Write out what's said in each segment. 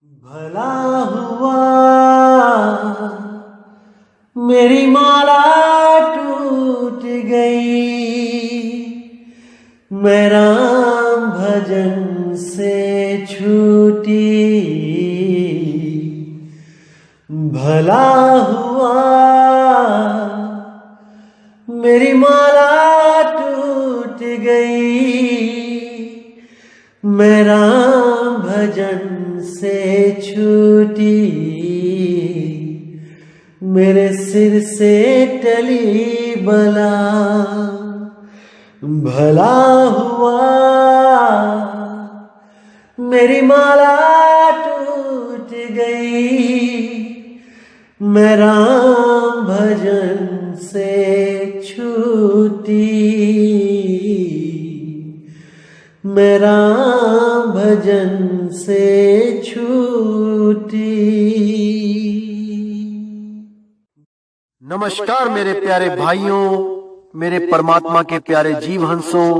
भला हुआ मेरी माला टूट गई, मैं राम भजन से छूटी। भला हुआ मेरी माला टूट गई, मैं राम भजन से छूटी। मेरे सिर से टली बला, भला हुआ मेरी माला टूट गई, मैं राम भजन से छूटी। मैं राम भजन से छूटी। नमस्कार मेरे प्यारे भाइयों, मेरे परमात्मा के प्यारे जीव हंसों।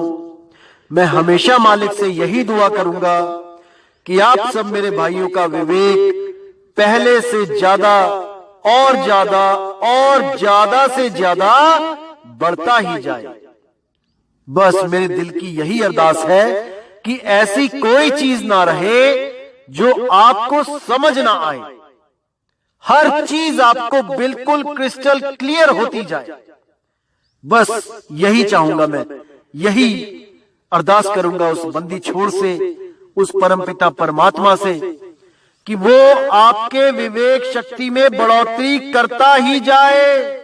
मैं हमेशा मालिक से यही दुआ करूंगा कि आप सब मेरे भाइयों का विवेक पहले से ज्यादा और ज्यादा और ज्यादा से ज्यादा बढ़ता ही जाए। बस मेरे दिल की यही अरदास है कि ऐसी कोई चीज ना रहे जो आपको समझ ना आए। हर चीज आपको बिल्कुल क्रिस्टल क्लियर होती जाए। बस यही चाहूंगा मैं, यही अरदास करूंगा उस बंदी छोड़ से, उस परमपिता परमात्मा से कि वो आपके विवेक शक्ति में बढ़ोतरी करता ही जाए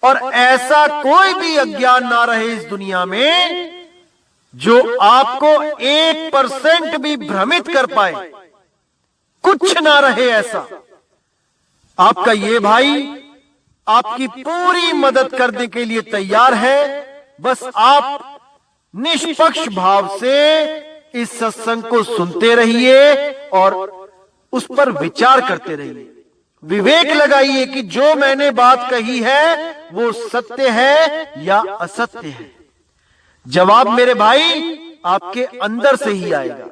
और ऐसा कोई भी अज्ञान ना रहे इस दुनिया में जो आपको 1% भी भ्रमित कर पाए। कुछ ना रहे ऐसा। आपका ये भाई आपकी पूरी मदद करने के लिए तैयार है। बस आप निष्पक्ष भाव से इस सत्संग को सुनते रहिए और उस पर विचार करते रहिए। विवेक लगाइए कि जो मैंने बात कही है वो सत्य है या असत्य है। जवाब मेरे भाई आपके अंदर से ही आएगा।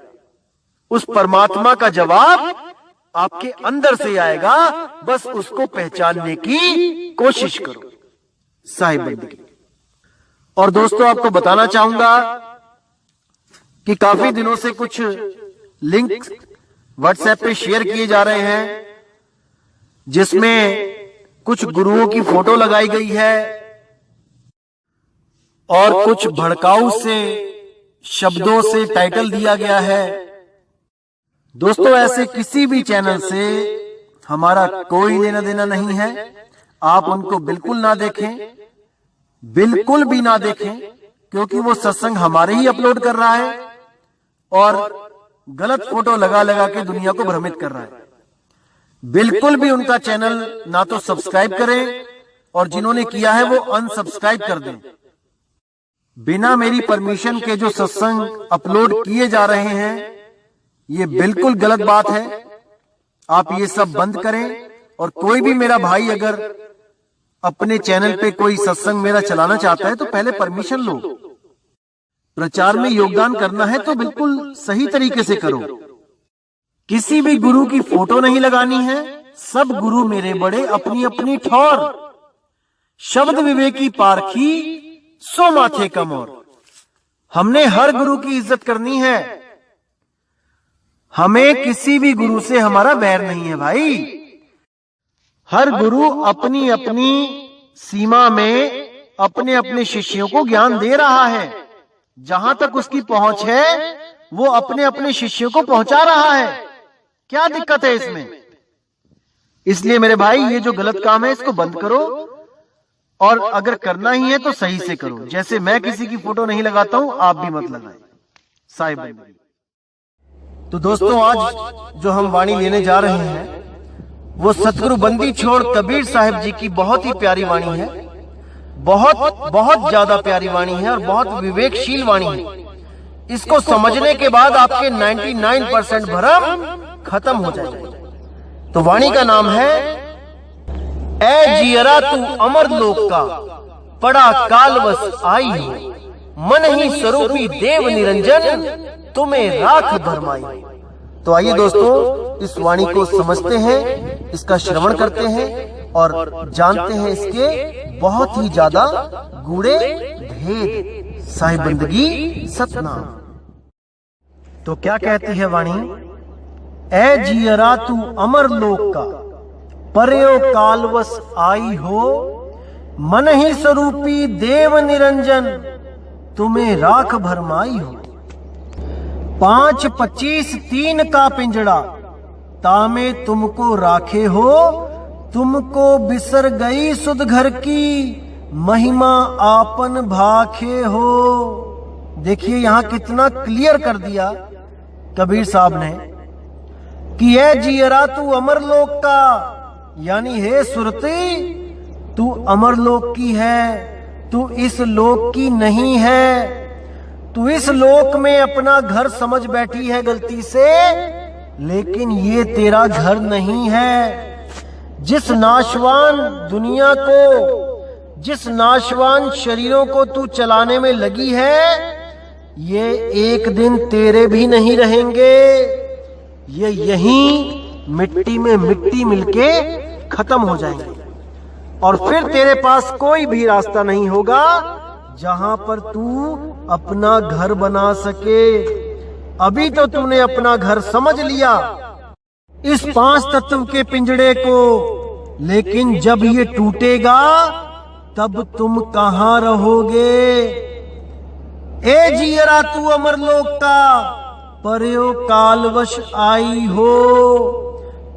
उस परमात्मा का जवाब आपके अंदर से आएगा। बस उसको पहचानने की कोशिश करो। साहिब बंदगी। और दोस्तों, आपको बताना चाहूंगा कि काफी दिनों से कुछ लिंक व्हाट्सएप पे शेयर किए जा रहे हैं जिसमें कुछ गुरुओं की फोटो लगाई गई है और कुछ भड़काऊ से शब्दों से टाइटल दिया गया है। दोस्तों, ऐसे किसी भी चैनल से हमारा कोई लेना देना नहीं है। आप उनको बिल्कुल ना देखें, बिल्कुल भी ना देखें, क्योंकि वो सत्संग हमारे ही अपलोड कर रहा है और गलत फोटो लगा लगा के दुनिया को भ्रमित कर रहा है। बिल्कुल भी उनका चैनल ना तो सब्सक्राइब करें और जिन्होंने किया है वो अनसब्सक्राइब कर दें। बिना मेरी परमिशन के जो सत्संग अपलोड किए जा रहे हैं ये बिल्कुल गलत बात है। आप ये सब बंद करें। और कोई भी मेरा भाई अगर अपने चैनल पे कोई सत्संग मेरा चलाना चाहता है तो पहले परमिशन लो। प्रचार में योगदान करना है तो बिल्कुल सही तरीके से करो। किसी भी गुरु की फोटो नहीं लगानी है। सब गुरु मेरे बड़े अपनी अपनी ठौर, शब्द विवेकी पारखी सो माथे कम और। हमने हर गुरु की इज्जत करनी है। हमें किसी भी गुरु से हमारा वैर नहीं है भाई। हर गुरु अपनी अपनी सीमा में अपने अपने शिष्यों को ज्ञान दे रहा है। जहां तक उसकी पहुंच है वो अपने अपने शिष्यों को पहुंचा रहा है। क्या दिक्कत है इसमें? इसलिए मेरे भाई ये जो गलत काम है इसको बंद करो और अगर करना ही है तो सही से करो। जैसे मैं किसी की फोटो नहीं लगाता हूं, आप भी मत लगाएं। साहिब भाई। तो दोस्तों, आज जो हम वाणी लेने जा रहे हैं वो सतगुरु बंदी छोड़ कबीर साहिब जी की बहुत ही प्यारी वाणी है। बहुत बहुत ज्यादा प्यारी वाणी है और बहुत विवेकशील वाणी है। इसको समझने के बाद आपके 99% भ्रम खत्म हो जाएगा। तो वाणी का नाम है, ऐ जियरा तू अमर लोक का, पड़ा कालवश आई हो, मन ही स्वरूपी देव निरंजन, तुम्हें राख भरमाई। तो आइए दोस्तों इस वाणी को समझते हैं, इसका श्रवण करते हैं और जानते हैं इसके बहुत ही ज्यादा गूढ़े भेद। साहिब बंदगी सतनाम। तो क्या कहती है वाणी? ए जियरा तू अमर लोक का, पर्यो कालवश आई हो, मन ही स्वरूपी देव निरंजन, तुम्हें राख भरमाई हो। 5, 25, 3 का पिंजड़ा, तामे तुमको राखे हो, तुमको बिसर गई सुध घर की, महिमा आपन भाखे हो। देखिए यहां कितना क्लियर कर दिया कबीर साहब ने कि ये जियरा तू अमरलोक का, यानी हे सुरती तू अमरलोक की है, तू इस लोक की नहीं है। तू इस लोक में अपना घर समझ बैठी है गलती से, लेकिन ये तेरा घर नहीं है। जिस नाशवान दुनिया को, जिस नाशवान शरीरों को तू चलाने में लगी है, ये एक दिन तेरे भी नहीं रहेंगे। ये यहीं मिट्टी में मिट्टी मिलके खत्म हो जाएंगे और फिर तेरे पास कोई भी रास्ता नहीं होगा जहां पर तू अपना घर बना सके। अभी तो तूने अपना घर समझ लिया इस 5 तत्व के पिंजड़े को, लेकिन जब ये टूटेगा तब तुम कहां रहोगे? ए जियरा तू अमरलोक का, पर्यो कालवश आई हो।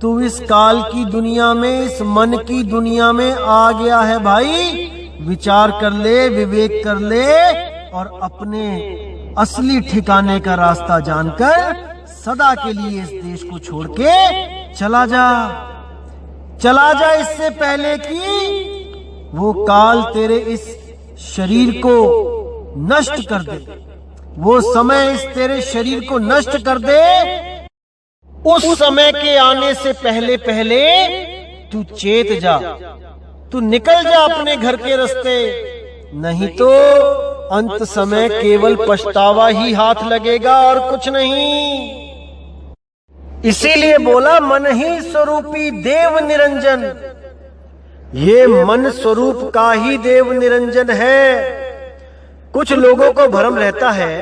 तू इस काल की दुनिया में, इस मन की दुनिया में आ गया है भाई। विचार कर ले, विवेक कर ले और अपने असली ठिकाने का रास्ता जानकर सदा के लिए इस देश को छोड़ के चला जा। चला जा इससे पहले कि वो काल तेरे इस शरीर को नष्ट कर दे, वो समय इस तेरे शरीर को नष्ट कर दे। उस समय के आने से पहले पहले तू चेत जा, तू निकल जा अपने घर के रास्ते, नहीं तो अंत समय केवल पछतावा ही हाथ लगेगा और कुछ नहीं। इसीलिए बोला मन ही स्वरूपी देव निरंजन। ये मन स्वरूप का ही देव निरंजन है। कुछ लोगों को भ्रम रहता है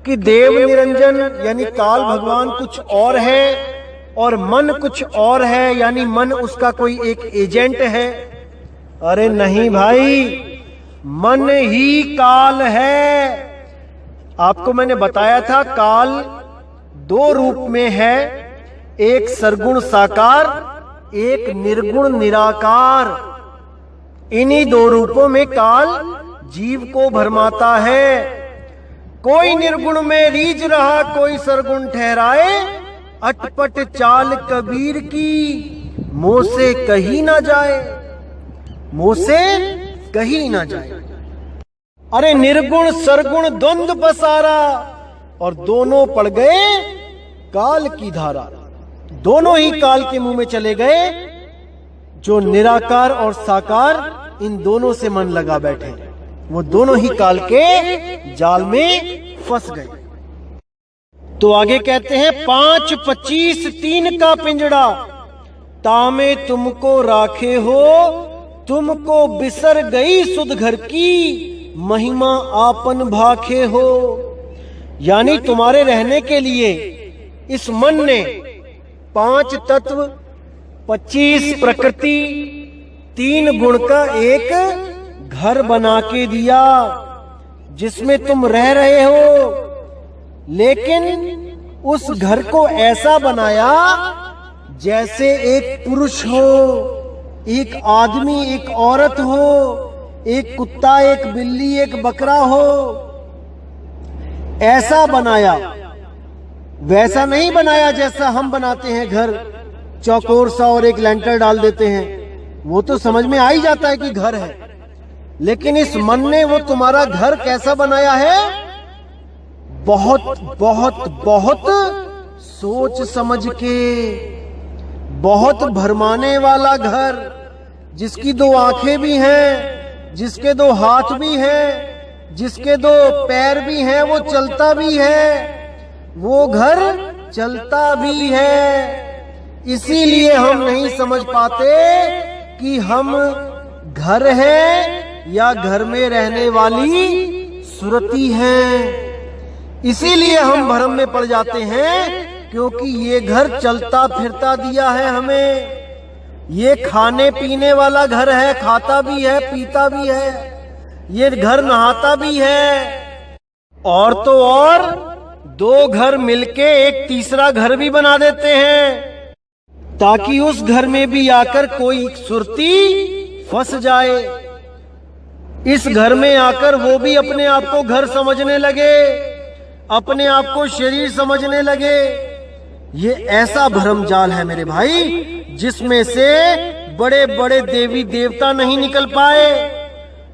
कि देव निरंजन यानी काल भगवान कुछ और है और मन कुछ और है, यानी मन उसका कोई एक एजेंट है। अरे नहीं भाई, मन ही काल है। आपको मैंने बताया था काल 2 रूप में है, एक सरगुण साकार, एक निर्गुण निराकार। इन्हीं 2 रूपों में काल जीव को भरमाता है। कोई निर्गुण में रीझ रहा, कोई सरगुण ठहराए, अटपट चाल कबीर की, मुंह से कही ना जाए, मुंह से कही ना जाए। अरे निर्गुण सरगुण द्वंद्व पसारा और दोनों पड़ गए काल की धारा। दोनों ही काल के मुंह में चले गए। जो निराकार और साकार, इन दोनों से मन लगा बैठे, वो दोनों ही काल के जाल में फंस गए। तो आगे कहते हैं 5, 25, 3 का पिंजड़ा, तामे तुमको राखे हो, तुमको बिसर गई सुध घर की, महिमा आपन भाखे हो। यानी तुम्हारे रहने के लिए इस मन ने 5 तत्व, 25 प्रकृति, 3 गुण का एक घर बना के दिया जिसमें तुम रह रहे हो। लेकिन उस घर को ऐसा बनाया जैसे एक पुरुष हो, एक आदमी, एक औरत हो, एक कुत्ता, एक बिल्ली, एक बकरा हो, ऐसा बनाया। वैसा नहीं बनाया जैसा हम बनाते हैं घर, चौकोर सा और एक लेंटर डाल देते हैं, वो तो समझ में आ ही जाता है कि घर है। लेकिन इस मन ने वो तुम्हारा घर कैसा बनाया है? बहुत बहुत बहुत सोच समझ के, बहुत भरमाने वाला घर, जिसकी 2 आंखें भी हैं, जिसके 2 हाथ भी हैं, जिसके 2 पैर भी हैं, वो चलता भी है। वो घर चलता भी है। इसीलिए हम नहीं समझ पाते कि हम घर है या घर में रहने वाली सुरती हैं। इसीलिए हम भ्रम में पड़ जाते हैं, क्योंकि ये घर चलता फिरता दिया है हमें। ये खाने पीने वाला घर है, खाता भी है, पीता भी है। ये घर नहाता भी है। और तो और दो घर मिलके एक तीसरा घर भी बना देते हैं, ताकि उस घर में भी आकर कोई सुरती फंस जाए। इस घर में आकर वो भी अपने आप को घर समझने लगे, अपने आप को शरीर समझने लगे। ये ऐसा भ्रम जाल है मेरे भाई, जिसमें से बड़े बड़े देवी देवता नहीं निकल पाए।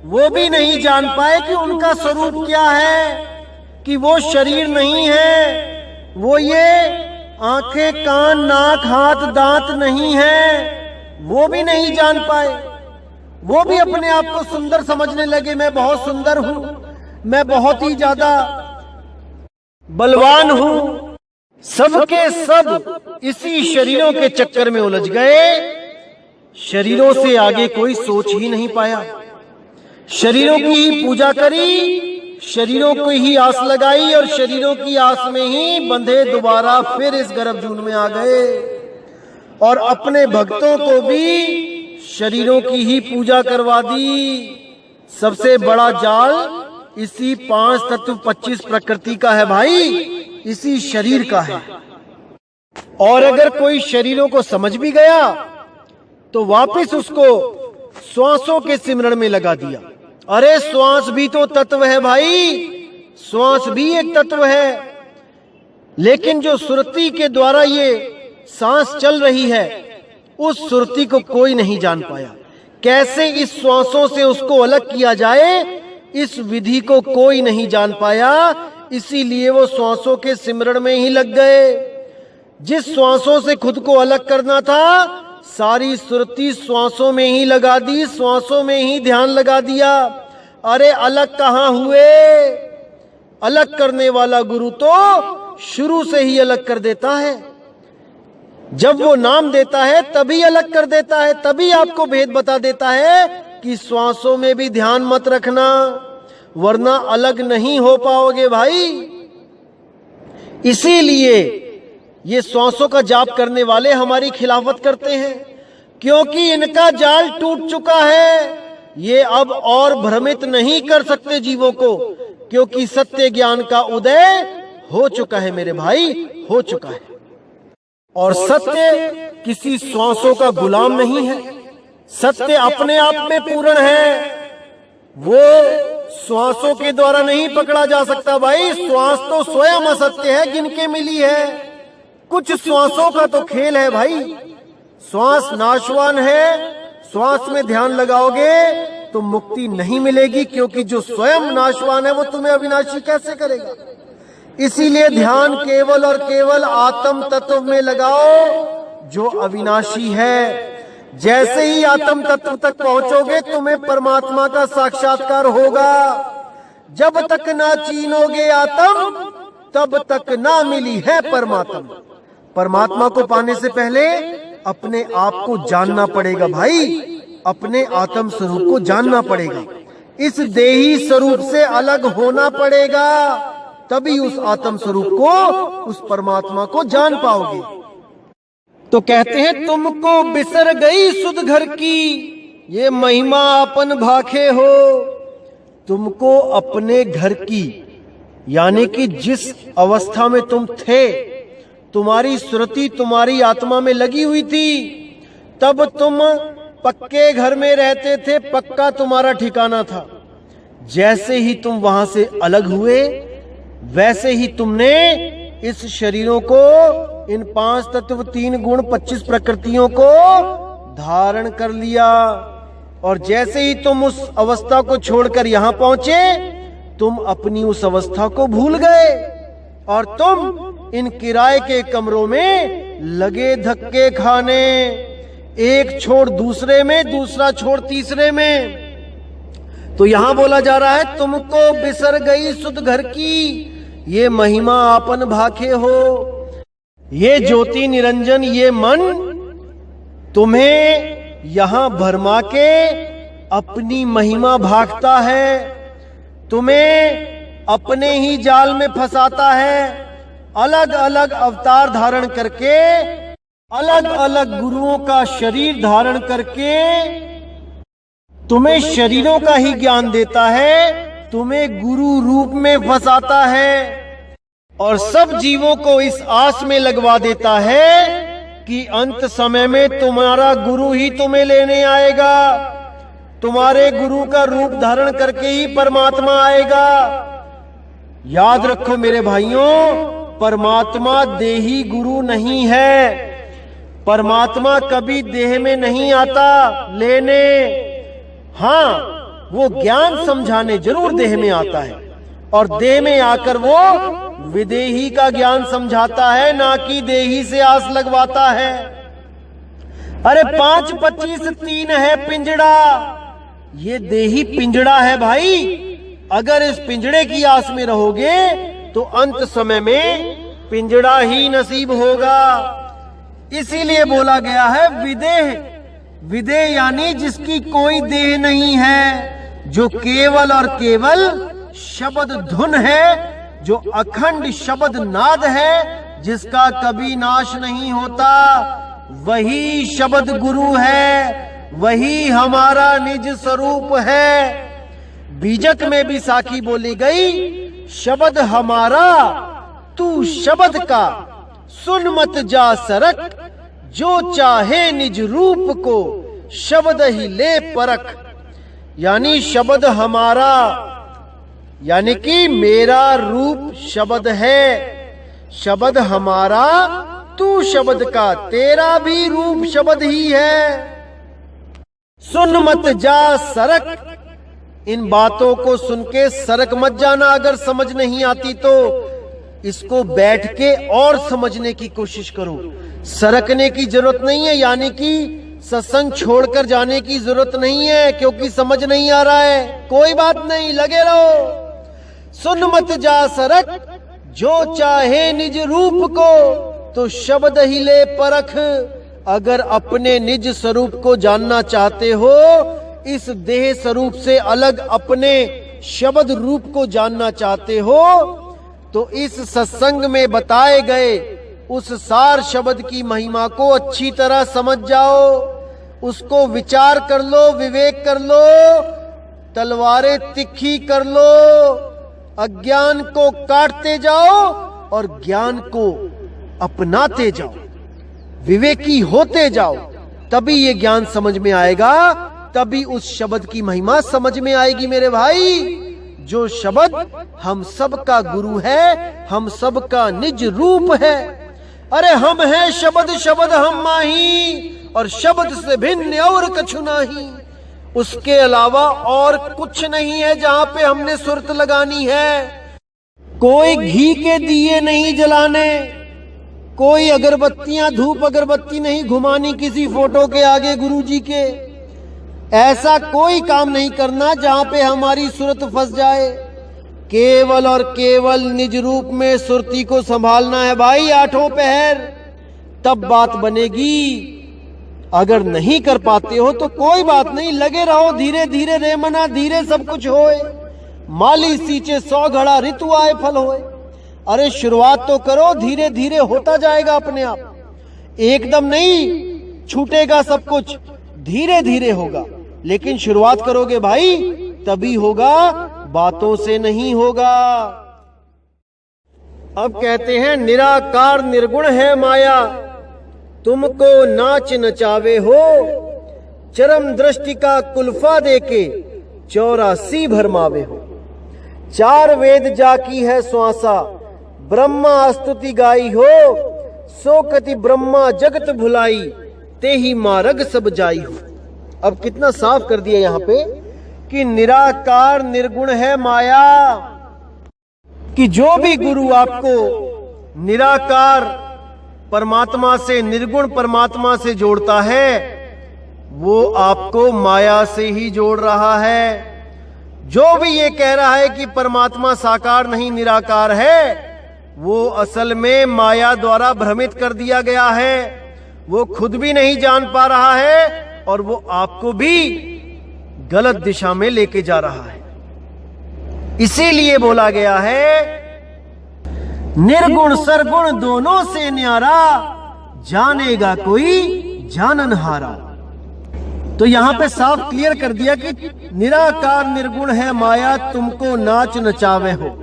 वो भी नहीं जान पाए कि उनका स्वरूप क्या है, कि वो शरीर नहीं है, वो ये आंखें, कान, नाक, हाथ, दांत नहीं है। वो भी नहीं जान पाए। वो भी अपने आप को सुंदर समझने लगे। मैं बहुत सुंदर हूं, मैं बहुत ही ज्यादा बलवान हूं। सबके सब इसी शरीरों के चक्कर में उलझ गए। शरीरों से आगे कोई सोच ही नहीं पाया। शरीरों की ही पूजा करी, शरीरों को ही आस लगाई, और शरीरों की आस में ही बंधे दोबारा फिर इस गर्भजून में आ गए। और अपने भक्तों को भी शरीरों की ही पूजा करवा दी। सबसे बड़ा जाल इसी 5 तत्व 25 प्रकृति का है भाई, इसी शरीर का है। और अगर कोई शरीरों को समझ भी गया तो वापस उसको श्वासों के सिमरण में लगा दिया। अरे श्वास भी तो तत्व है भाई, श्वास भी एक तत्व है। लेकिन जो सुरती के द्वारा ये सांस चल रही है, उस सुरती को कोई नहीं जान पाया। कैसे इस श्वासों से उसको अलग किया जाए, इस विधि को कोई नहीं जान पाया। इसीलिए वो श्वासों के सिमरण में ही लग गए। जिस श्वासों से खुद को अलग करना था, सारी सुरती श्वासों में ही लगा दी, श्वासों में ही ध्यान लगा दिया। अरे अलग कहाँ हुए? अलग करने वाला गुरु तो शुरू से ही अलग कर देता है। जब वो नाम देता है तभी अलग कर देता है, तभी आपको भेद बता देता है कि श्वासों में भी ध्यान मत रखना, वरना अलग नहीं हो पाओगे भाई। इसीलिए ये श्वासों का जाप करने वाले हमारी खिलाफत करते हैं, क्योंकि इनका जाल टूट चुका है। ये अब और भ्रमित नहीं कर सकते जीवों को, क्योंकि सत्य ज्ञान का उदय हो चुका है मेरे भाई, हो चुका है। और सत्य किसी श्वासों का गुलाम नहीं है। सत्य अपने आप में पूर्ण है, वो श्वासों के द्वारा नहीं पकड़ा जा सकता भाई। श्वास तो स्वयं असत्य है, गिनके मिली है। कुछ श्वासों का तो खेल है भाई। श्वास नाशवान है, श्वास में ध्यान लगाओगे तो मुक्ति नहीं मिलेगी, क्योंकि जो स्वयं नाशवान है वो तुम्हें अविनाशी कैसे करेगा। इसीलिए ध्यान केवल और केवल आत्म तत्व में लगाओ जो अविनाशी है। जैसे ही आत्म तत्व तक पहुंचोगे तुम्हें परमात्मा का साक्षात्कार होगा। जब तक ना चीनोगे आत्म, तब तक ना मिली है परमात्मा। परमात्मा को पाने से पहले अपने आप को जानना पड़ेगा भाई, अपने आत्म स्वरूप को जानना पड़ेगा। इस देही स्वरूप से अलग होना पड़ेगा, तभी उस आत्म स्वरूप को, उस परमात्मा को जान पाओगे। तो कहते हैं तुमको बिसर गई सुध घर की, ये महिमा अपन भाखे हो। तुमको अपने घर की, यानी कि जिस अवस्था में तुम थे, तुम्हारी सुरति तुम्हारी आत्मा में लगी हुई थी, तब तुम पक्के घर में रहते थे, पक्का तुम्हारा ठिकाना था। जैसे ही तुम वहां से अलग हुए, वैसे ही तुमने इस शरीरों को, इन 5 तत्व 3 गुण 25 प्रकृतियों को धारण कर लिया। और जैसे ही तुम उस अवस्था को छोड़कर यहां पहुंचे, तुम अपनी उस अवस्था को भूल गए और तुम इन किराए के कमरों में लगे धक्के खाने, एक छोड़ दूसरे में, दूसरा छोड़ तीसरे में। तो यहां बोला जा रहा है तुमको बिसर गई सुध घर की, ये महिमा आपन भाखे हो। ये ज्योति निरंजन ये मन तुम्हें यहां भरमा के अपनी महिमा भागता है, तुम्हें अपने ही जाल में फंसाता है। अलग अलग अवतार धारण करके, अलग अलग गुरुओं का शरीर धारण करके तुम्हें शरीरों का ही ज्ञान देता है, तुम्हें गुरु रूप में फंसाता है और सब जीवों को इस आस में लगवा देता है कि अंत समय में तुम्हारा गुरु ही तुम्हें लेने आएगा, तुम्हारे गुरु का रूप धारण करके ही परमात्मा आएगा। याद रखो मेरे भाइयों, परमात्मा देही गुरु नहीं है। परमात्मा कभी देह में नहीं आता लेने, हाँ वो ज्ञान समझाने जरूर देह में आता है और देह में आकर वो विदेही का ज्ञान समझाता है, ना कि देही से आस लगवाता है। अरे 5, 25, 3 है पिंजड़ा, ये देही पिंजड़ा है भाई। अगर इस पिंजड़े की आस में रहोगे तो अंत समय में पिंजड़ा ही नसीब होगा। इसीलिए बोला गया है विदेह। विदेह यानी जिसकी कोई देह नहीं है, जो केवल और केवल शब्द धुन है, जो अखंड शब्द नाद है, जिसका कभी नाश नहीं होता, वही शब्द गुरु है, वही हमारा निज स्वरूप है। बीजक में भी साखी बोली गई, शब्द हमारा तू शब्द का, सुन मत जा सरक, जो चाहे निज रूप को शब्द ही ले परख। यानी शब्द हमारा यानी कि मेरा रूप शब्द है, शब्द हमारा तू शब्द का, तेरा भी रूप शब्द ही है। सुन मत जा सरक, इन बातों को सुन के सरक मत जाना। अगर समझ नहीं आती तो इसको बैठ के और समझने की कोशिश करो। सरकने की जरूरत नहीं है, यानी कि सत्संग छोड़कर जाने की जरूरत नहीं है क्योंकि समझ नहीं आ रहा है। कोई बात नहीं, लगे रहो। सुन मत जा सरक, जो चाहे निज रूप को तो शब्द ही ले परख। अगर अपने निज स्वरूप को जानना चाहते हो, इस देह स्वरूप से अलग अपने शब्द रूप को जानना चाहते हो, तो इस सत्संग में बताए गए उस सार शब्द की महिमा को अच्छी तरह समझ जाओ, उसको विचार कर लो, विवेक कर लो, तलवारें तिखी कर लो, अज्ञान को काटते जाओ और ज्ञान को अपनाते जाओ, विवेकी होते जाओ। तभी ये ज्ञान समझ में आएगा, तभी उस शब्द की महिमा समझ में आएगी मेरे भाई। जो शब्द हम सब का गुरु है, हम सब का निज रूप है। अरे हम हैं शब्द, शब्द हम माही, और शब्द से भिन्न और कछु नहीं। उसके अलावा और कुछ नहीं है जहां पे हमने सुरत लगानी है। कोई घी के दिए नहीं जलाने, कोई अगरबत्तियां, धूप अगरबत्ती नहीं घुमानी किसी फोटो के आगे गुरुजी के। ऐसा कोई काम नहीं करना जहां पे हमारी सुरत फंस जाए। केवल और केवल निज रूप में सुरती को संभालना है भाई, आठों पहर, तब बात बनेगी। अगर नहीं कर पाते हो तो कोई बात नहीं, लगे रहो, धीरे धीरे रे मना धीरे सब कुछ होए। माली सींचे 100 घड़ा, ऋतु आए फल होए। अरे शुरुआत तो करो, धीरे धीरे होता जाएगा अपने आप। एकदम नहीं छूटेगा सब कुछ, धीरे धीरे होगा, लेकिन शुरुआत करोगे भाई तभी होगा, बातों से नहीं होगा। अब कहते हैं निराकार निर्गुण है माया, तुमको नाच नचावे हो, चरम दृष्टि का कुल्फा देके 84 भरमावे हो। 4 वेद जाकी है श्वासा, ब्रह्मा स्तुति गाई हो, सो कति ब्रह्मा जगत भुलाई, ते ही मार्ग सब जाई हो। अब कितना साफ कर दिया यहाँ पे कि निराकार निर्गुण है माया, कि जो भी गुरु आपको निराकार परमात्मा से, निर्गुण परमात्मा से जोड़ता है, वो आपको माया से ही जोड़ रहा है। जो भी ये कह रहा है कि परमात्मा साकार नहीं निराकार है, वो असल में माया द्वारा भ्रमित कर दिया गया है। वो खुद भी नहीं जान पा रहा है और वो आपको भी गलत दिशा में लेके जा रहा है। इसीलिए बोला गया है, निर्गुण सरगुण दोनों से न्यारा, जानेगा कोई जाननहारा। तो यहां पे साफ क्लियर कर दिया कि निराकार निर्गुण है माया, तुमको नाच नचावे हो।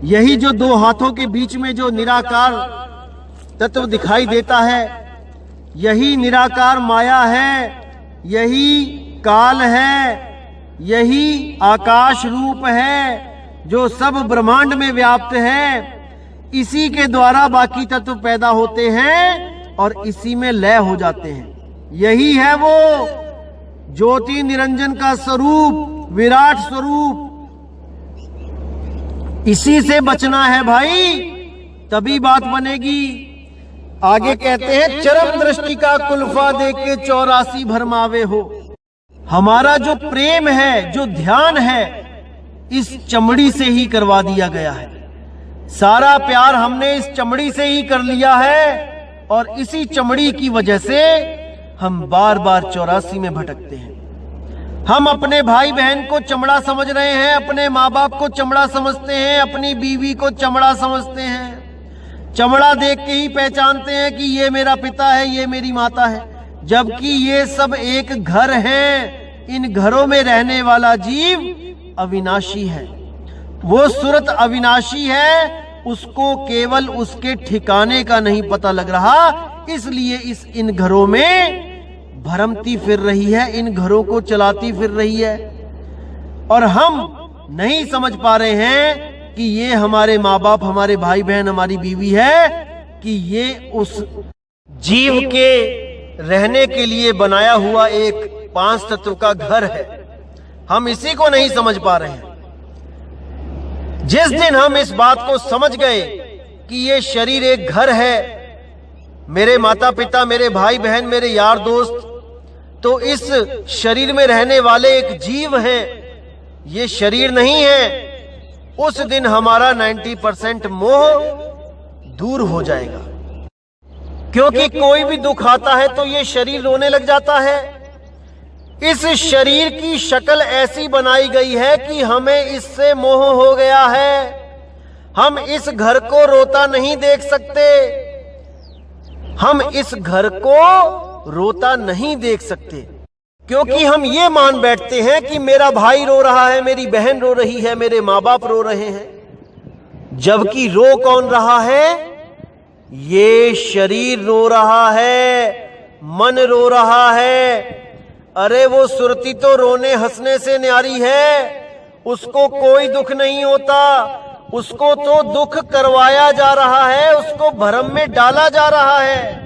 यही जो दो हाथों के बीच में जो निराकार तत्व दिखाई देता है, यही निराकार माया है, यही काल है, यही आकाश रूप है जो सब ब्रह्मांड में व्याप्त है। इसी के द्वारा बाकी तत्व पैदा होते हैं और इसी में लय हो जाते हैं। यही है वो ज्योति निरंजन का स्वरूप, विराट स्वरूप। इसी से बचना है भाई, तभी बात बनेगी। आगे कहते हैं, चरम दृष्टि का कुल्फा देके 84 भरमावे हो। हमारा जो प्रेम है, जो ध्यान है, इस चमड़ी से ही करवा दिया गया है। सारा प्यार हमने इस चमड़ी से ही कर लिया है और इसी चमड़ी की वजह से हम बार बार 84 में भटकते हैं। हम अपने भाई बहन को चमड़ा समझ रहे हैं, अपने माँ बाप को चमड़ा समझते हैं, अपनी बीवी को चमड़ा समझते हैं। चमड़ा देख के ही पहचानते हैं कि ये मेरा पिता है, ये मेरी माता है, जबकि ये सब एक घर है। इन घरों में रहने वाला जीव अविनाशी है। वो सूरत अविनाशी है, उसको केवल उसके ठिकाने का नहीं पता लग रहा, इसलिए इन घरों में भरमती फिर रही है, इन घरों को चलाती फिर रही है। और हम नहीं समझ पा रहे हैं कि ये हमारे माँ बाप, हमारे भाई बहन, हमारी बीवी है, कि ये उस जीव के रहने के लिए बनाया हुआ एक 5 तत्व का घर है। हम इसी को नहीं समझ पा रहे हैं। जिस दिन हम इस बात को समझ गए कि ये शरीर एक घर है, मेरे माता पिता, मेरे भाई बहन, मेरे यार दोस्त, तो इस शरीर में रहने वाले एक जीव हैं, ये शरीर नहीं है, उस दिन हमारा 90% मोह दूर हो जाएगा। क्योंकि कोई भी दुख आता है तो ये शरीर रोने लग जाता है। इस शरीर की शक्ल ऐसी बनाई गई है कि हमें इससे मोह हो गया है। हम इस घर को रोता नहीं देख सकते, हम इस घर को रोता नहीं देख सकते, क्योंकि हम ये मान बैठते हैं कि मेरा भाई रो रहा है, मेरी बहन रो रही है, मेरे माँ बाप रो रहे हैं। जबकि रो कौन रहा है? ये शरीर रो रहा है, मन रो रहा है। अरे वो सुरती तो रोने हंसने से न्यारी है, उसको कोई दुख नहीं होता, उसको तो दुख करवाया जा रहा है, उसको भ्रम में डाला जा रहा है।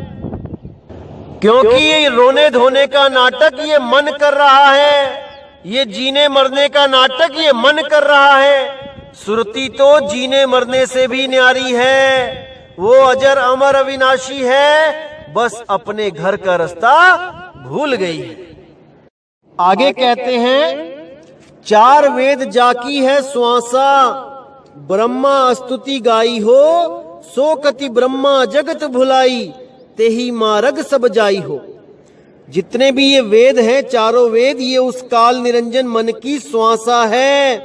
क्योंकि ये रोने धोने का नाटक ये मन कर रहा है, ये जीने मरने का नाटक ये मन कर रहा है। सुरती तो जीने मरने से भी न्यारी है, वो अजर अमर अविनाशी है, बस अपने घर का रास्ता भूल गई है। आगे कहते हैं, 4 वेद जाकी है श्वासा, ब्रह्मा स्तुति गाई हो, सो कति ब्रह्मा जगत भुलाई, तेही मार्ग सब जाई हो। जितने भी ये वेद हैं, चारों वेद, ये उस काल निरंजन मन की श्वासा है,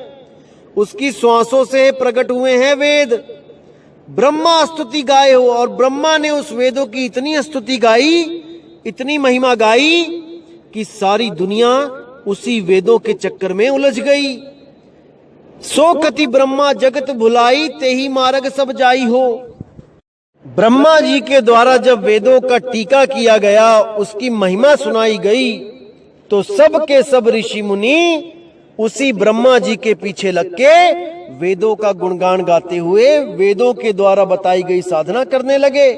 उसकी श्वासों से प्रकट हुए हैं वेद। ब्रह्मा स्तुति गाए हो, और ब्रह्मा ने उस वेदों की इतनी स्तुति गाई, इतनी महिमा गाई कि सारी दुनिया उसी वेदों के चक्कर में उलझ गई। सो कति ब्रह्मा जगत भुलाई, तेही मार्ग सब जाई हो। ब्रह्मा जी के द्वारा जब वेदों का टीका किया गया, उसकी महिमा सुनाई गई, तो सब के सब ऋषि मुनि उसी ब्रह्मा जी के पीछे लग के वेदों का गुणगान गाते हुए वेदों के द्वारा बताई गई साधना करने लगे,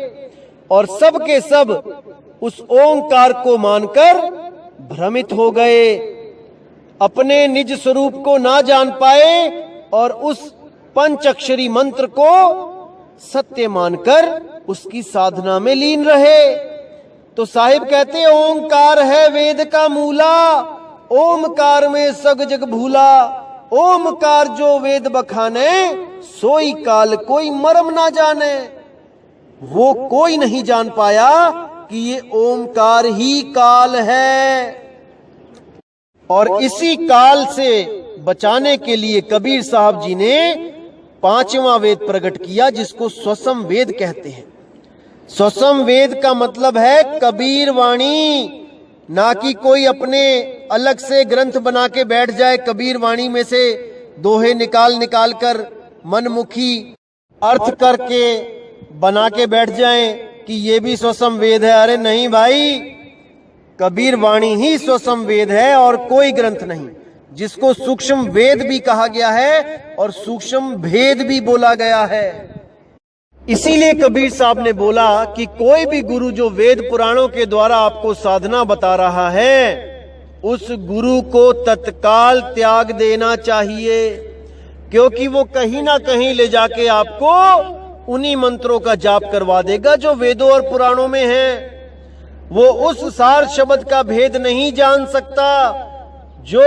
और सब के सब उस ओंकार को मानकर भ्रमित हो गए, अपने निज स्वरूप को ना जान पाए और उस पंचअक्षरी मंत्र को सत्य मानकर उसकी साधना में लीन रहे। तो साहिब कहते हैं, ओंकार है वेद का मूला, ओमकार में सग जग भूला, ओमकार जो वेद बखाने, सोई काल कोई मर्म ना जाने। वो कोई नहीं जान पाया कि ये ओमकार ही काल है। और इसी काल से बचाने के लिए कबीर साहब जी ने 5वां वेद प्रकट किया, जिसको स्वसम वेद कहते हैं। स्वसम वेद का मतलब है कबीर वाणी, ना कि कोई अपने अलग से ग्रंथ बना के बैठ जाए, कबीर वाणी में से दोहे निकाल निकाल कर मनमुखी अर्थ करके बना के बैठ जाएं कि ये भी स्वसम वेद है। अरे नहीं भाई, कबीर वाणी ही स्वसम वेद है और कोई ग्रंथ नहीं, जिसको सूक्ष्म वेद भी कहा गया है और सूक्ष्म भेद भी बोला गया है। इसीलिए कबीर साहब ने बोला कि कोई भी गुरु जो वेद पुराणों के द्वारा आपको साधना बता रहा है, उस गुरु को तत्काल त्याग देना चाहिए, क्योंकि वो कहीं ना कहीं ले जाके आपको उन्हीं मंत्रों का जाप करवा देगा जो वेदों और पुराणों में है। वो उस सार शब्द का भेद नहीं जान सकता जो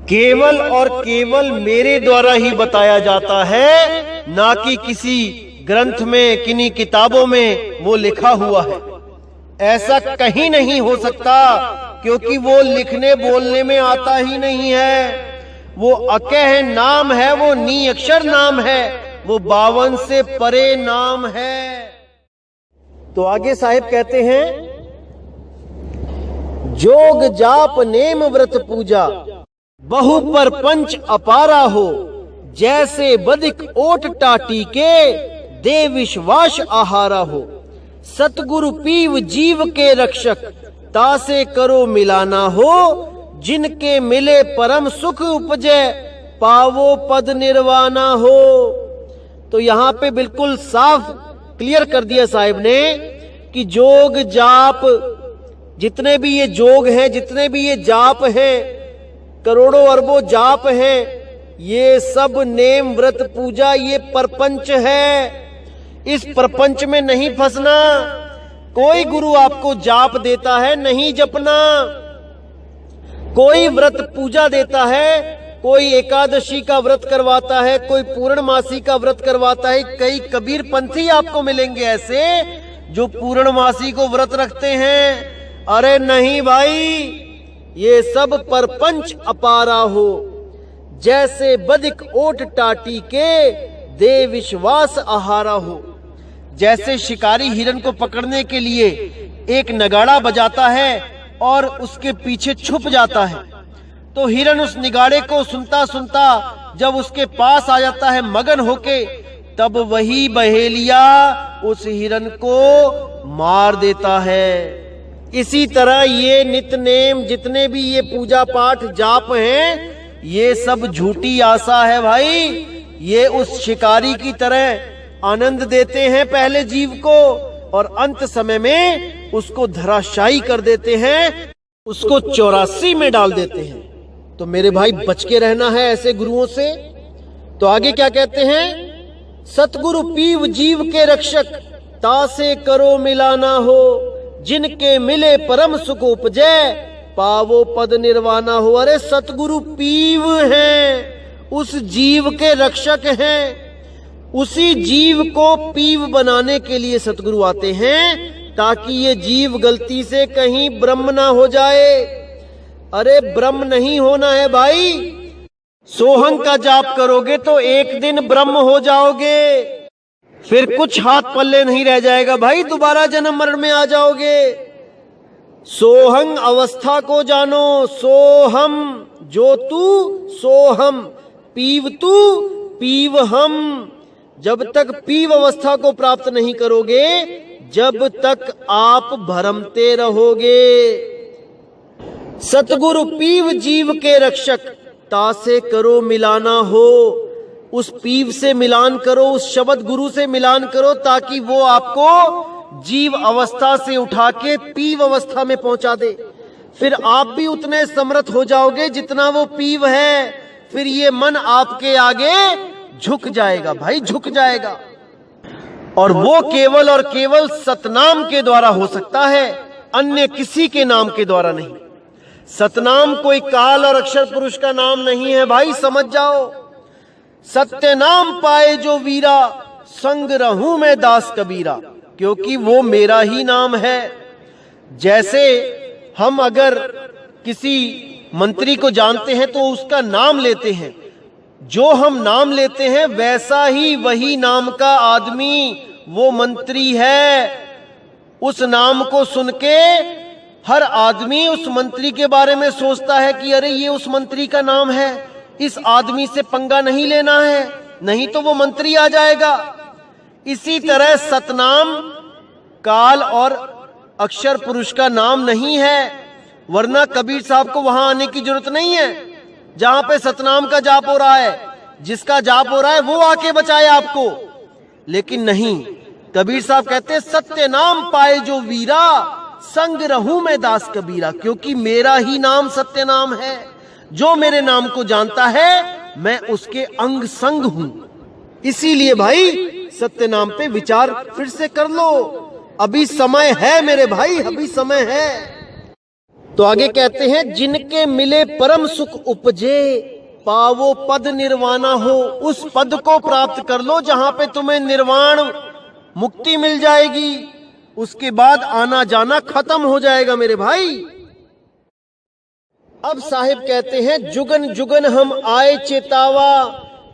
केवल और केवल मेरे द्वारा ही बताया जाता है, ना कि किसी ग्रंथ में, किन्हीं किताबों में वो लिखा हुआ है। ऐसा कहीं नहीं हो सकता, क्योंकि वो लिखने बोलने में आता ही नहीं है। वो अकह नाम है, वो नी अक्षर नाम है, वो 52 से परे नाम है। तो आगे साहिब कहते हैं, जोग जाप नेम व्रत पूजा बहु पर पंच अपारा हो, जैसे बदिक ओट टाटी के दे विश्वास आहारा हो। सतगुरु पीव जीव के रक्षक, तासे करो मिलाना हो, जिनके मिले परम सुख उपजे, पावो पद निर्वाणा हो। तो यहाँ पे बिल्कुल साफ क्लियर कर दिया साहिब ने कि जोग जाप, जितने भी ये जोग हैं, जितने भी ये जाप हैं, करोड़ों अरबों जाप हैं, ये सब नेम व्रत पूजा, ये परपंच है। इस प्रपंच में नहीं फंसना। कोई गुरु आपको जाप देता है, नहीं जपना। कोई व्रत पूजा देता है, कोई एकादशी का व्रत करवाता है, कोई पूर्णमासी का व्रत करवाता है। कई कबीर पंथी आपको मिलेंगे ऐसे जो पूर्णमासी को व्रत रखते हैं। अरे नहीं भाई, ये सब परपंच अपारा हो, जैसे बदिक ओट टाटी के दे विश्वास आहारा हो। जैसे शिकारी हिरन को पकड़ने के लिए एक नगाड़ा बजाता है और उसके पीछे छुप जाता है, तो हिरन उस निगाड़े को सुनता सुनता जब उसके पास आ जाता है मगन होके, तब वही बहेलिया उस हिरन को मार देता है। इसी तरह ये नित्य नेम, जितने भी ये पूजा पाठ जाप हैं, ये सब झूठी आशा है भाई। ये उस शिकारी की तरह आनंद देते हैं पहले जीव को, और अंत समय में उसको धराशायी कर देते हैं, उसको 84 में डाल देते हैं। तो मेरे भाई बच के रहना है ऐसे गुरुओं से। तो आगे क्या कहते हैं, सतगुरु पीव जीव के रक्षक, तासे करो मिलाना हो, जिनके मिले परम सुख उपजे, पावो पद निर्वाणा हो। अरे सतगुरु पीव हैं, उस जीव के रक्षक हैं। उसी जीव को पीव बनाने के लिए सतगुरु आते हैं, ताकि ये जीव गलती से कहीं ब्रह्म ना हो जाए। अरे ब्रह्म नहीं होना है भाई। सोहंग का जाप करोगे तो एक दिन ब्रह्म हो जाओगे, फिर कुछ हाथ पल्ले नहीं रह जाएगा भाई, दोबारा जन्म मरण में आ जाओगे। सोहंग अवस्था को जानो, सोहम जो तू सोहम, पीव तू पीव हम। जब तक पीव अवस्था को प्राप्त नहीं करोगे, जब तक आप भ्रमते रहोगे। सतगुरु पीव जीव के रक्षक, तासे करो मिलाना हो। उस पीव से मिलान करो, उस शब्द गुरु से मिलान करो, ताकि वो आपको जीव अवस्था से उठा के पीव अवस्था में पहुंचा दे। फिर आप भी उतने समर्थ हो जाओगे जितना वो पीव है। फिर ये मन आपके आगे झुक जाएगा भाई, झुक जाएगा। और वो केवल और केवल सतनाम के द्वारा हो सकता है, अन्य किसी के नाम के द्वारा नहीं। सतनाम कोई काल और अक्षर पुरुष का नाम नहीं है भाई, समझ जाओ। सत्य नाम पाए जो वीरा, संग रहूं मैं दास कबीरा, क्योंकि वो मेरा ही नाम है। जैसे हम अगर किसी मंत्री को जानते हैं तो उसका नाम लेते हैं, जो हम नाम लेते हैं वैसा ही वही नाम का आदमी वो मंत्री है। उस नाम को सुन के हर आदमी उस मंत्री के बारे में सोचता है कि अरे ये उस मंत्री का नाम है, इस आदमी से पंगा नहीं लेना है, नहीं तो वो मंत्री आ जाएगा। इसी तरह सतनाम काल और अक्षर पुरुष का नाम नहीं है, वरना कबीर साहब को वहां आने की जरूरत नहीं है जहां पे सतनाम का जाप हो रहा है। जिसका जाप हो रहा है वो आके बचाए आपको। लेकिन नहीं, कबीर साहब कहते सत्य नाम पाए जो वीरा, संग रहूं मैं दास कबीरा, क्योंकि मेरा ही नाम सत्य नाम है। जो मेरे नाम को जानता है मैं उसके अंग संग हूं। इसीलिए भाई सत्य नाम पे विचार फिर से कर लो, अभी समय है मेरे भाई, अभी समय है। तो आगे कहते हैं जिनके मिले परम सुख उपजे, पावो पद निर्वाणा हो। उस पद को प्राप्त कर लो जहां पे तुम्हें निर्वाण मुक्ति मिल जाएगी, उसके बाद आना जाना खत्म हो जाएगा मेरे भाई। अब साहिब कहते हैं जुगन जुगन हम आए चेतावा,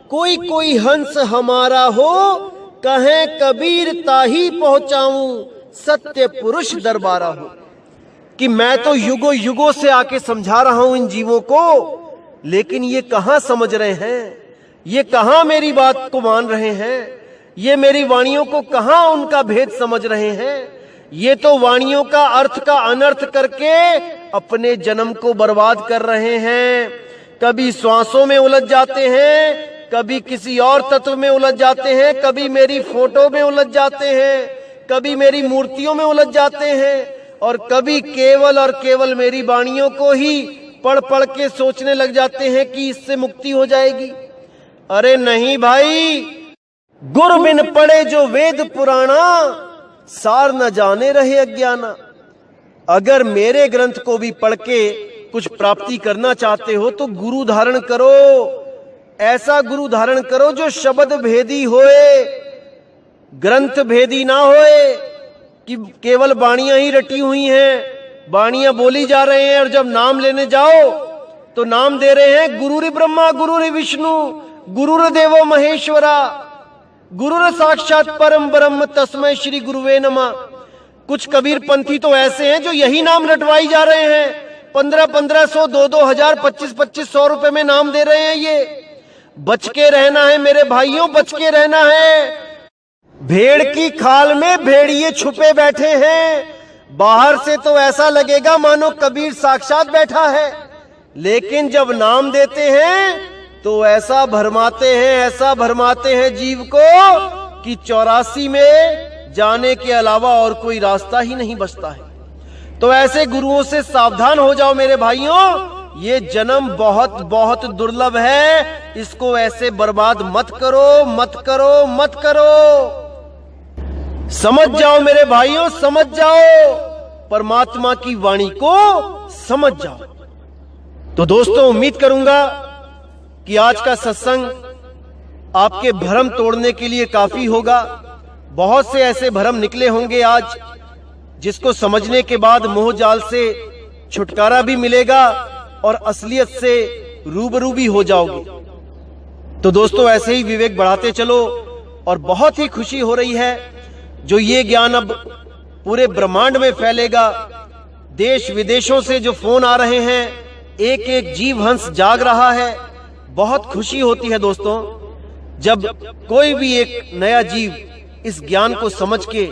कोई कोई हंस हमारा हो, कहें कबीर ताही पहुंचाऊं, सत्य पुरुष दरबारा हो। कि मैं तो युगों युगों से आके समझा रहा हूं इन जीवों को, लेकिन ये कहां समझ रहे हैं, ये कहां मेरी बात को मान रहे हैं, ये मेरी वाणियों को कहां उनका भेद समझ रहे हैं। ये तो वाणियों का अर्थ का अनर्थ करके अपने जन्म को बर्बाद कर रहे हैं। कभी श्वासों में उलझ जाते हैं, कभी किसी और तत्व में उलझ जाते हैं, कभी मेरी फोटो में उलझ जाते हैं, कभी मेरी मूर्तियों में उलझ जाते हैं, और कभी केवल और केवल मेरी वाणियों को ही पढ़ पढ़ के सोचने लग जाते हैं कि इससे मुक्ति हो जाएगी। अरे नहीं भाई, गुरु बिन पढ़े जो वेद पुराना, सार न जाने रहे अज्ञाना। अगर मेरे ग्रंथ को भी पढ़ के कुछ प्राप्ति करना चाहते हो तो गुरु धारण करो, ऐसा गुरु धारण करो जो शब्द भेदी होए, ग्रंथ भेदी ना होए कि केवल बाणियां ही रटी हुई हैं, बाणियां बोली जा रहे हैं, और जब नाम लेने जाओ तो नाम दे रहे हैं गुरुरि ब्रह्मा गुरुरि विष्णु गुरुर देवो महेश्वरा, गुरुर साक्षात परम ब्रह्म तस्मै श्री गुरुवे नमः। कुछ कबीर पंथी तो ऐसे हैं जो यही नाम रटवाई जा रहे हैं, 1500, 2,000, 2500 रुपए में नाम दे रहे हैं। ये बच के रहना है मेरे भाइयों, बच के रहना है। भेड़ की खाल में भेड़िए छुपे बैठे हैं, बाहर से तो ऐसा लगेगा मानो कबीर साक्षात बैठा है, लेकिन जब नाम देते हैं तो ऐसा भरमाते हैं, ऐसा भरमाते हैं जीव को कि 84 में जाने के अलावा और कोई रास्ता ही नहीं बचता है। तो ऐसे गुरुओं से सावधान हो जाओ मेरे भाइयों, ये जन्म बहुत बहुत दुर्लभ है, इसको ऐसे बर्बाद मत करो, मत करो, मत करो। समझ जाओ मेरे भाइयों, समझ जाओ, परमात्मा की वाणी को समझ जाओ। तो दोस्तों, उम्मीद करूंगा कि आज का सत्संग आपके भ्रम तोड़ने के लिए काफी होगा। बहुत से ऐसे भ्रम निकले होंगे आज, जिसको समझने के बाद मोह जाल से छुटकारा भी मिलेगा और असलियत से रूबरू भी हो जाओगे। तो दोस्तों, ऐसे ही विवेक बढ़ाते चलो, और बहुत ही खुशी हो रही है जो ये ज्ञान अब पूरे ब्रह्मांड में फैलेगा। देश विदेशों से जो फोन आ रहे हैं, एक एक जीव हंस जाग रहा है। बहुत खुशी होती है दोस्तों, जब कोई भी एक नया जीव इस ज्ञान को समझ के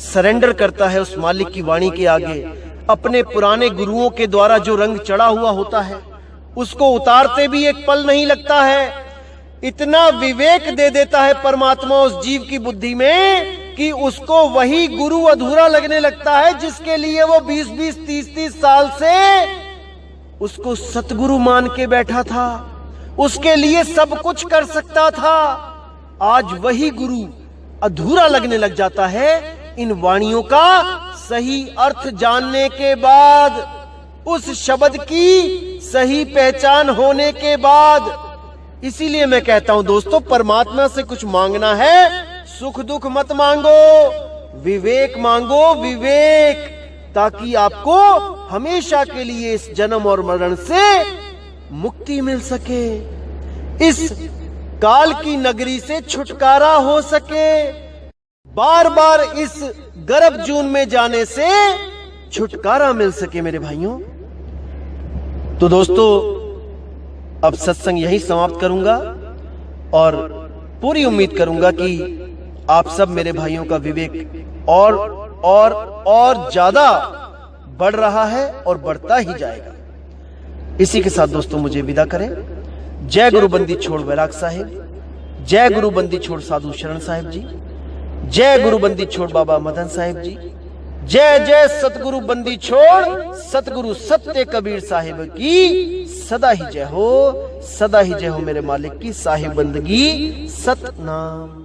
सरेंडर करता है उस मालिक की वाणी के आगे। अपने पुराने गुरुओं के द्वारा जो रंग चढ़ा हुआ होता है उसको उतारते भी एक पल नहीं लगता है। इतना विवेक दे देता है परमात्मा उस जीव की बुद्धि में कि उसको वही गुरु अधूरा लगने लगता है, जिसके लिए वो 20-20, 30-30 साल से उसको सतगुरु मान के बैठा था, उसके लिए सब कुछ कर सकता था। आज वही गुरु अधूरा लगने लग जाता है इन वाणियों का सही अर्थ जानने के बाद, उस शब्द की सही पहचान होने के बाद। इसीलिए मैं कहता हूं दोस्तों, परमात्मा से कुछ मांगना है, सुख दुख मत मांगो, विवेक मांगो, विवेक, ताकि आपको हमेशा के लिए इस जन्म और मरण से मुक्ति मिल सके, इस काल की नगरी से छुटकारा हो सके, बार बार इस गर्भ जून में जाने से छुटकारा मिल सके मेरे भाइयों। तो दोस्तों, अब सत्संग यहीं समाप्त करूंगा और पूरी उम्मीद करूंगा कि आप सब मेरे भाइयों का विवेक और ज्यादा बढ़ रहा है और बढ़ता ही जाएगा। इसी के साथ दोस्तों मुझे विदा करें। जय गुरु बंदी छोड़ वैराग साहिब, जय गुरु बंदी छोड़ साधु शरण साहिब जी, जय गुरु बंदी छोड़ बाबा मदन साहिब जी, जय जय सतगुरु बंदी छोड़ सतगुरु सत्य कबीर साहिब की सदा ही जय हो, सदा ही जय हो मेरे मालिक की साहिब बंदगी सतनाम।